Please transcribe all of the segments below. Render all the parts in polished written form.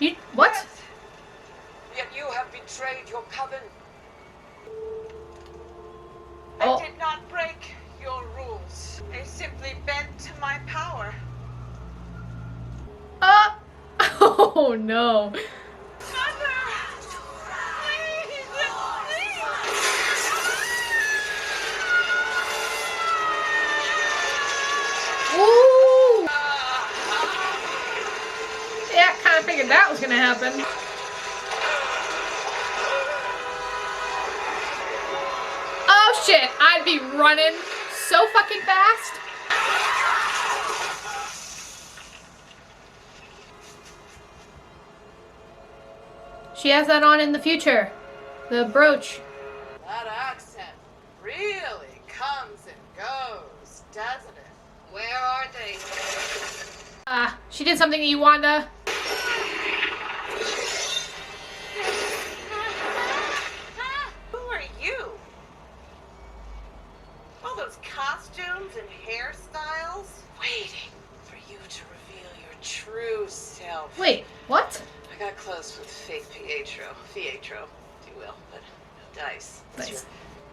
You what? Yes. Yet you have betrayed your coven. Oh. I did not break your rules. I simply bent to my power. Oh no. Mother! Please! Please! Ooh! Yeah, kind of figured that was gonna happen. Oh shit, I'd be running so fucking fast. She has that on in the future. The brooch. That accent really comes and goes, doesn't it? Where are they? She did something to you, Wanda. Who are you? All those costumes and hairstyles? Waiting for you to reveal your true self. Wait, what? I got close with fake Pietro, if you will, but no dice. Nice. Your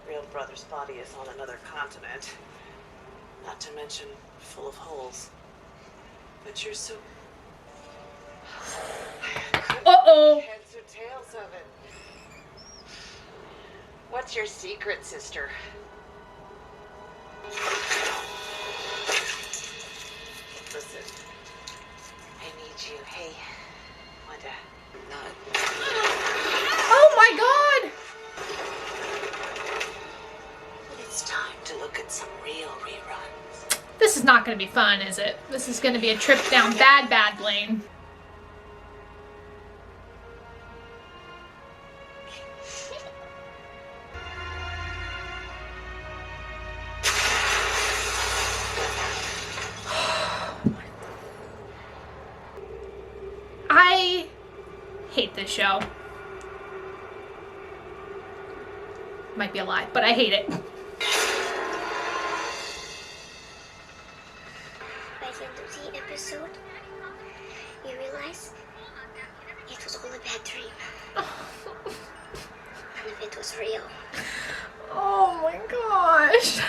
real brother's body is on another continent. Not to mention full of holes. But you're so... Uh-oh. Heads or tails of it. What's your secret, sister? Listen, I need you. Hey, Wanda. Not. Oh my god! It's time to look at some real reruns. This is not gonna be fun, is it? This is gonna be a trip down bad lane. I hate this show. Might be a lie, but I hate it. By the end of the episode, you realize it was all a bad dream. None of it was real. Oh my gosh.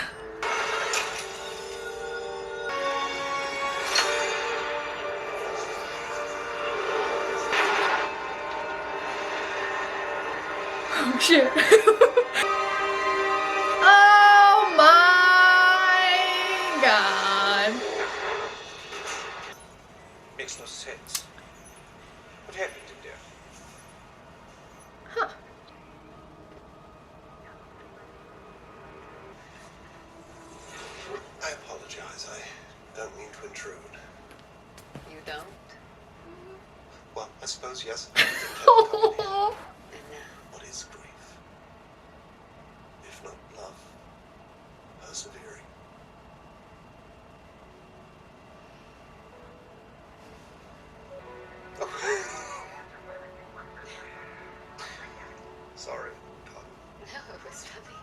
Oh shit. Oh my god. Makes no sense. What happened in there? Huh. I apologize. I don't mean to intrude. You don't? Well, I suppose yes. Oh. And now? What is grief? If not love, persevering. Sorry, Todd. No, it was funny.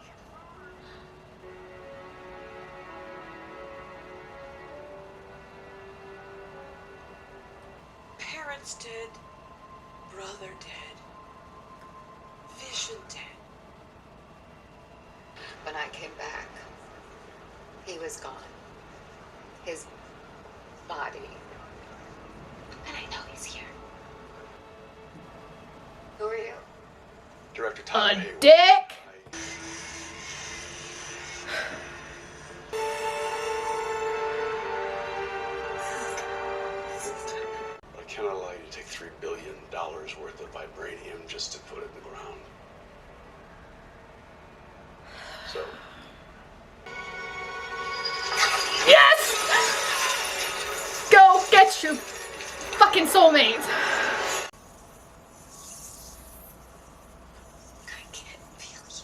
Parents dead, brother dead, Vision dead. When I came back, he was gone. His body. And I know he's here. Who are you? Director Tyler A Hayward. dick? I cannot allow you to take $3 billion worth of vibranium just to put it in the ground. So, Yes! Go get your fucking soulmate. I can't feel you.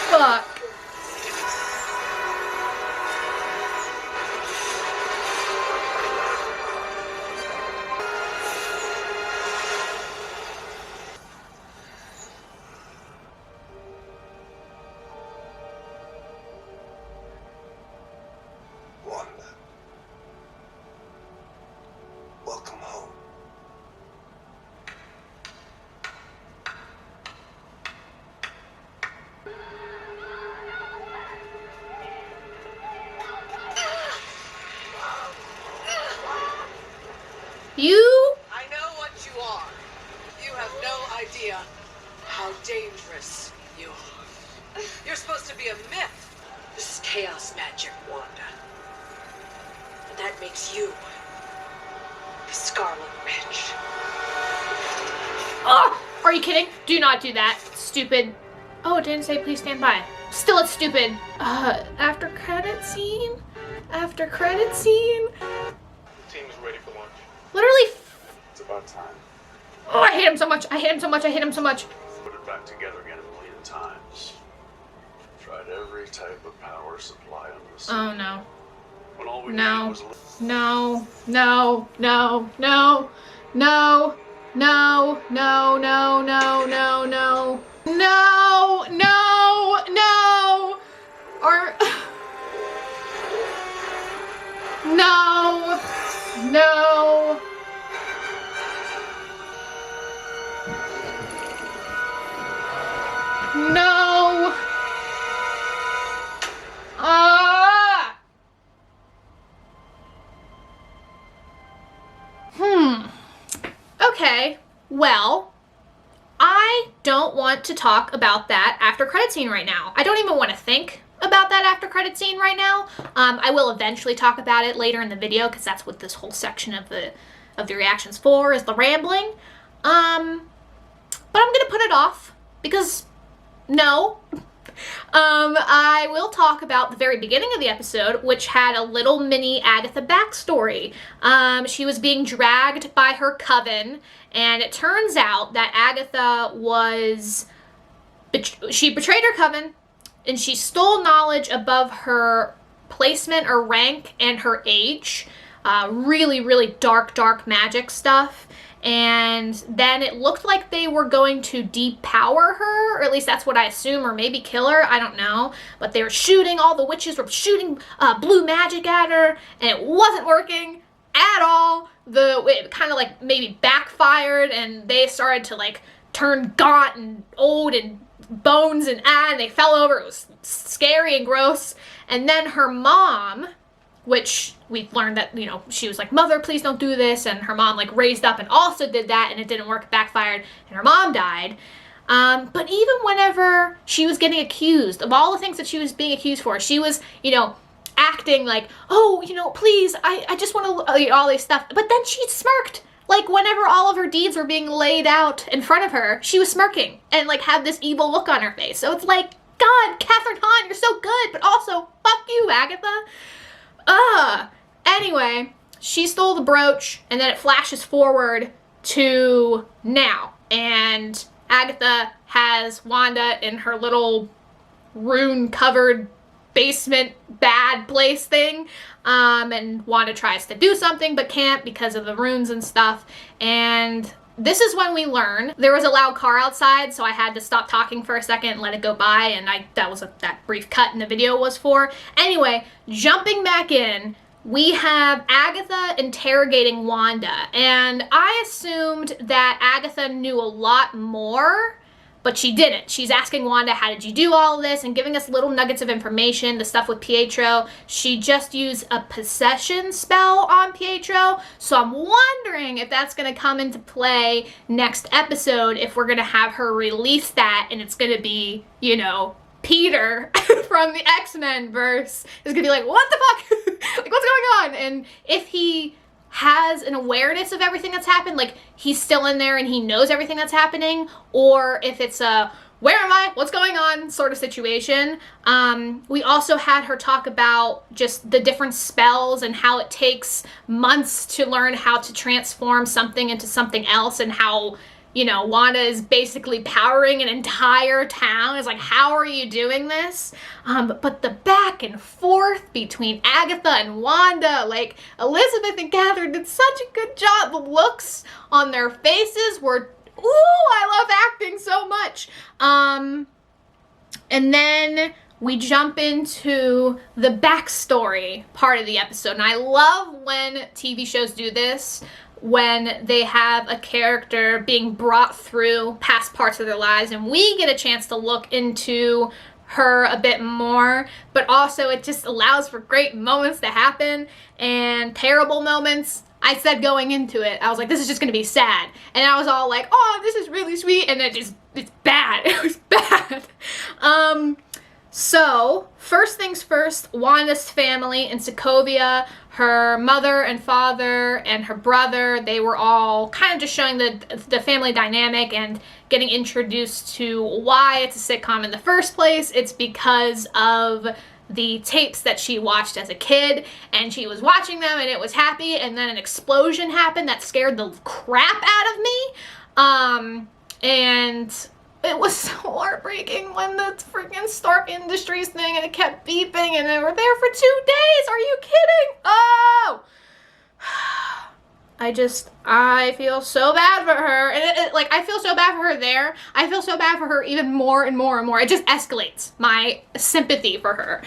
Fuck. Wanda. Welcome home. You? I know what you are. You have no idea how dangerous you are. You're supposed to be a myth. This is chaos magic, Wanda. And that makes you the Scarlet Witch. Oh, are you kidding? Do not do that. Stupid. Oh, it didn't say please stand by. Still, it's stupid. After credit scene? After credit scene? The team's ready for lunch. Literally. It's about time. Oh, I hate him so much. I hate him so much. I hate him so much. Put it back together again a million times. Tried every type of power supply on this. Oh, no. When all we No. needed was a No, no, no, no, no, no, no, no, no, no, no, no, no, no, or, no, no. No. Ah. Okay, well, I don't want to talk about that after credit scene right now. I don't even want to think about that after credit scene right now. I will eventually talk about it later in the video because that's what this whole section of the reactions for, is the rambling. But I'm gonna put it off because no. I will talk about the very beginning of the episode, which had a little mini Agatha backstory. She was being dragged by her coven, and it turns out that Agatha she betrayed her coven, and she stole knowledge above her placement or rank and her age. Really, really dark magic stuff. And then it looked like they were going to depower her, or at least that's what I assume, or maybe kill her, I don't know. But they were shooting, all the witches were shooting blue magic at her, and it wasn't working at all. It kind of like maybe backfired, and they started to like turn gaunt and old and bones and they fell over. It was scary and gross. And then her mom, which we learned that, you know, she was like, "Mother, please don't do this." And her mom like raised up and also did that, and it didn't work, backfired, and her mom died. But even whenever she was getting accused of all the things that she was being accused for, she was, you know, acting like, "Oh, you know, please, I just want to," all this stuff. But then she smirked. Like, whenever all of her deeds were being laid out in front of her, she was smirking and like had this evil look on her face. So it's like, God, Catherine Hahn, you're so good, but also, fuck you, Agatha. Anyway, she stole the brooch, and then it flashes forward to now. And Agatha has Wanda in her little rune-covered basement bad place thing. And Wanda tries to do something, but can't because of the runes and stuff. And this is when we learn. There was a loud car outside, so I had to stop talking for a second and let it go by, and that was that brief cut in the video was for. Anyway, jumping back in, we have Agatha interrogating Wanda, and I assumed that Agatha knew a lot more, but she didn't. She's asking Wanda, how did you do all of this, and giving us little nuggets of information, the stuff with Pietro. She just used a possession spell on Pietro, so I'm wondering if that's going to come into play next episode, if we're going to have her release that, and it's going to be, you know, Peter from the X-Men verse is going to be like, what the fuck? Like, what's going on? And if he has an awareness of everything that's happened, like he's still in there and he knows everything that's happening, or if it's a where am I, what's going on sort of situation. We also had her talk about just the different spells and how it takes months to learn how to transform something into something else, and how you know, Wanda is basically powering an entire town. It's like, how are you doing this? But the back and forth between Agatha and Wanda, like, Elizabeth and Catherine did such a good job. The looks on their faces were, ooh, I love acting so much. And then we jump into the backstory part of the episode. And I love when TV shows do this, when they have a character being brought through past parts of their lives and we get a chance to look into her a bit more, but also it just allows for great moments to happen and terrible moments. I said going into it, I was like, this is just gonna be sad. And I was all like, oh, this is really sweet, and it's bad. It was bad. So, first things first, Wanda's family in Sokovia, her mother and father and her brother, they were all kind of just showing the family dynamic and getting introduced to why it's a sitcom in the first place. It's because of the tapes that she watched as a kid, and she was watching them and it was happy, and then an explosion happened that scared the crap out of me. And it was so heartbreaking when the freaking Stark Industries thing, and it kept beeping, and they were there for 2 days. Are you kidding? Oh! I feel so bad for her. And like, I feel so bad for her there. I feel so bad for her even more and more and more. It just escalates my sympathy for her.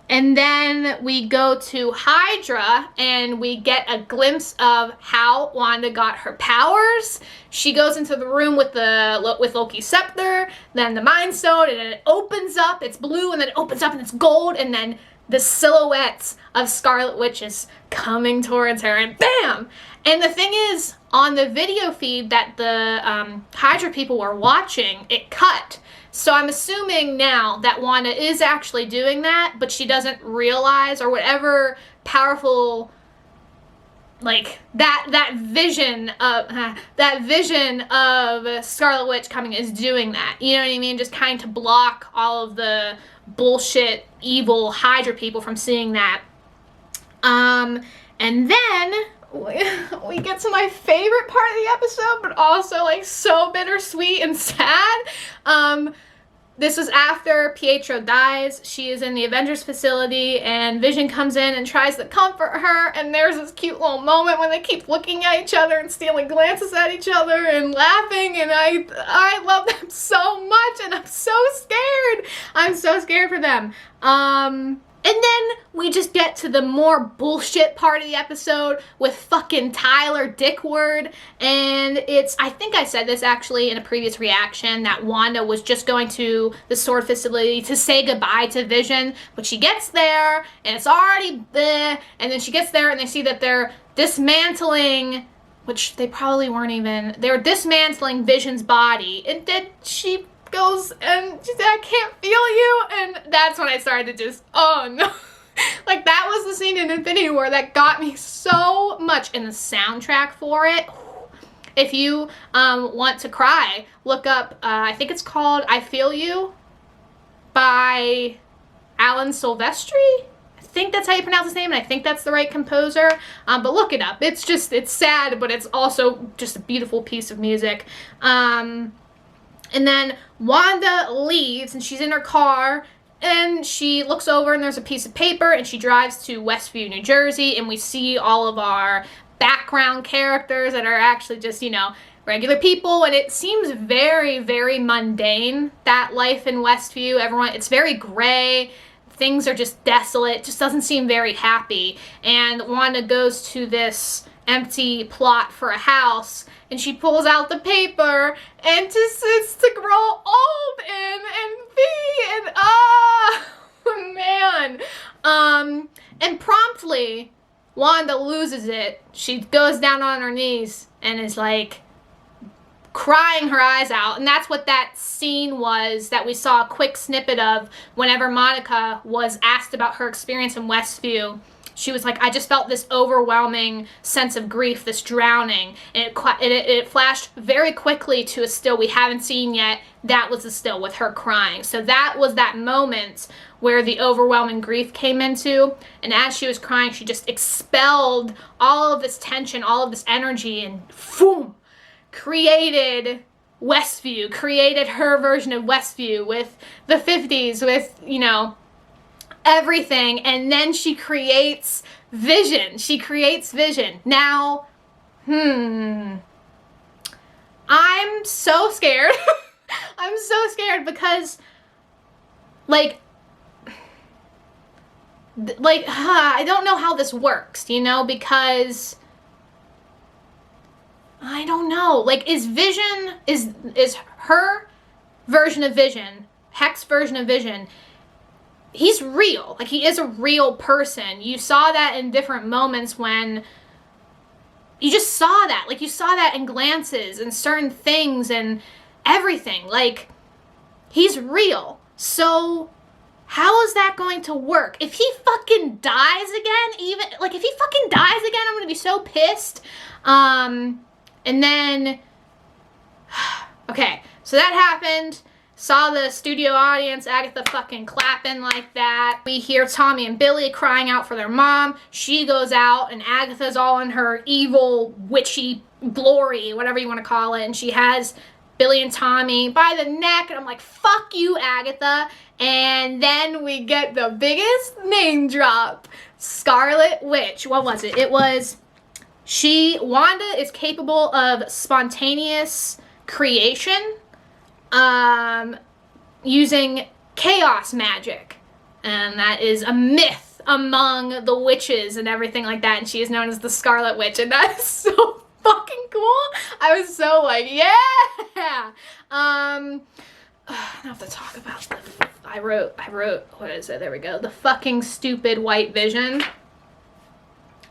And then we go to Hydra, and we get a glimpse of how Wanda got her powers. She goes into the room with Loki's scepter, then the Mind Stone, and it opens up. It's blue, and then it opens up, and it's gold, and then the silhouettes of Scarlet Witch is coming towards her, and bam! And the thing is, on the video feed that the Hydra people were watching, it cut. So I'm assuming now that Wanda is actually doing that, but she doesn't realize, or whatever powerful, like, that vision of Scarlet Witch coming is doing that. You know what I mean? Just kind of block all of the bullshit, evil Hydra people from seeing that. And then we get to my favorite part of the episode, but also, like, so bittersweet and sad. This was after Pietro dies. She is in the Avengers facility, and Vision comes in and tries to comfort her, and there's this cute little moment when they keep looking at each other and stealing glances at each other and laughing, and I love them so much, and I'm so scared. I'm so scared for them. And then we just get to the more bullshit part of the episode with fucking Tyler Dickword. And I think I said this actually in a previous reaction, that Wanda was just going to the sword facility to say goodbye to Vision. But she gets there, and it's already bleh. And then she gets there, and they see that they're dismantling, which they probably weren't even, they were dismantling Vision's body. And then she goes and she said, I can't feel you, and that's when I started to just, oh no. Like, that was the scene in Infinity War that got me so much, in the soundtrack for it. If you want to cry, look up, I think it's called I Feel You by Alan Silvestri. I think that's how you pronounce his name, and I think that's the right composer. But look it up. It's sad, but it's also just a beautiful piece of music. And then Wanda leaves, and she's in her car, and she looks over, and there's a piece of paper, and she drives to Westview, New Jersey, and we see all of our background characters that are actually just, you know, regular people, and it seems very, very mundane, that life in Westview. Everyone, it's very gray. Things are just desolate. It just doesn't seem very happy. And Wanda goes to this empty plot for a house, and she pulls out the paper, and it's to grow old and be, and man. And promptly, Wanda loses it. She goes down on her knees and is like crying her eyes out. And that's what that scene was that we saw a quick snippet of whenever Monica was asked about her experience in Westview. She was like, I just felt this overwhelming sense of grief, this drowning. And it flashed very quickly to a still we haven't seen yet. That was the still with her crying. So that was that moment where the overwhelming grief came into. And as she was crying, she just expelled all of this tension, all of this energy, and boom, created Westview, created her version of Westview with the 50s, with, you know, everything, and then she creates Vision. She creates Vision. Now, I'm so scared. I'm so scared because, like, I don't know how this works, you know, because I don't know. Like, is Vision, is her version of Vision, Heck's version of Vision, he's real. Like, he is a real person. You saw that in different moments when you just saw that. Like, you saw that in glances and certain things and everything. Like, he's real. So how is that going to work? If he fucking dies again, if he fucking dies again, I'm gonna be so pissed. And then, okay, so that happened. Saw the studio audience, Agatha fucking clapping like that. We hear Tommy and Billy crying out for their mom. She goes out and Agatha's all in her evil, witchy glory, whatever you want to call it. And she has Billy and Tommy by the neck. And I'm like, fuck you, Agatha. And then we get the biggest name drop. Scarlet Witch. What was it? It was, Wanda is capable of spontaneous creation, using chaos magic. And that is a myth among the witches and everything like that. And she is known as the Scarlet Witch. And that is so fucking cool. I was so like, yeah. I have to talk about the, I wrote, what is it? There we go. The fucking stupid white Vision.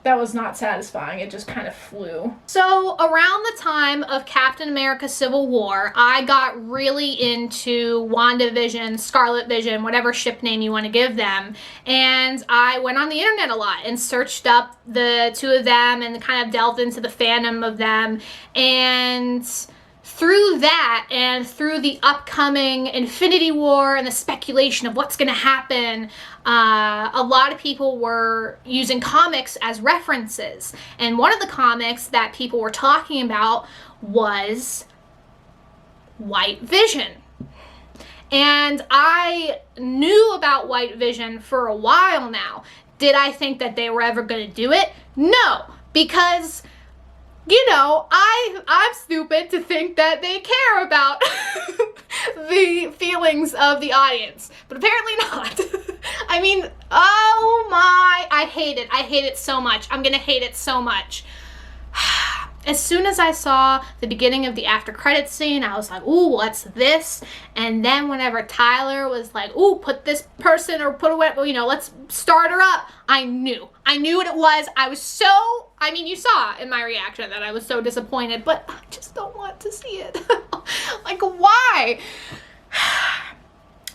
That was not satisfying. It just kind of flew. So around the time of Captain America Civil War, I got really into WandaVision, Scarlet Vision, whatever ship name you want to give them. And I went on the internet a lot and searched up the two of them and kind of delved into the fandom of them. And through that and through the upcoming Infinity War and the speculation of what's going to happen, a lot of people were using comics as references. And one of the comics that people were talking about was White Vision. And I knew about White Vision for a while now. Did I think that they were ever going to do it? No, because, you know, I'm stupid to think that they care about the feelings of the audience, but apparently not. I mean, oh my, I hate it. I hate it so much. I'm gonna hate it so much. As soon as I saw the beginning of the after credits scene, I was like, ooh, what's this? And then whenever Tyler was like, ooh, put this person or put away, you know, let's start her up, I knew what it was. I was so, I mean, you saw in my reaction that I was so disappointed, but I just don't want to see it. Like, why?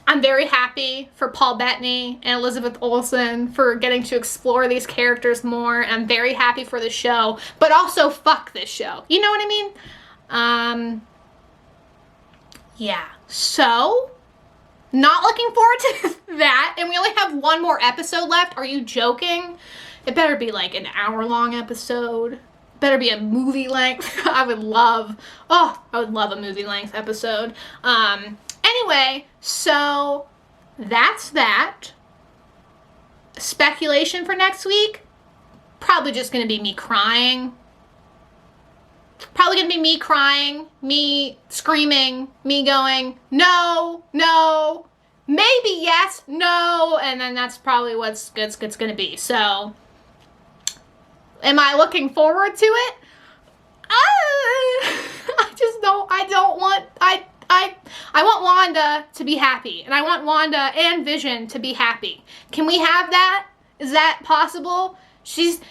I'm very happy for Paul Bettany and Elizabeth Olsen for getting to explore these characters more. I'm very happy for the show, but also fuck this show. You know what I mean? Yeah. So, not looking forward to that. And we only have one more episode left. Are you joking? It better be like an hour-long episode. Better be a movie length. I would love a movie length episode. Anyway, so that's that. Speculation for next week? Probably just going to be me crying. Probably going to be me crying, me screaming, me going, no, no, maybe yes, no, and then that's probably what's it's going to be. So, am I looking forward to it? I want Wanda to be happy, and I want Wanda and Vision to be happy. Can we have that? Is that possible? Vision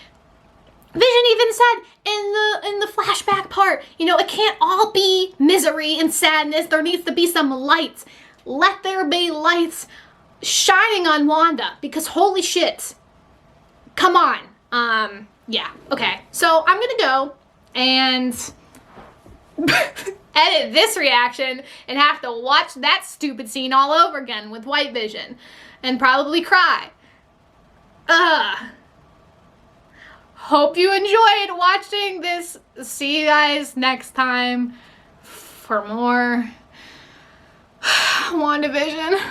even said in the flashback part, you know, it can't all be misery and sadness. There needs to be some lights. Let there be lights shining on Wanda, because holy shit. Come on. Yeah, okay. So I'm gonna go and edit this reaction and have to watch that stupid scene all over again with White Vision and probably cry. hope you enjoyed watching this. See you guys next time for more WandaVision.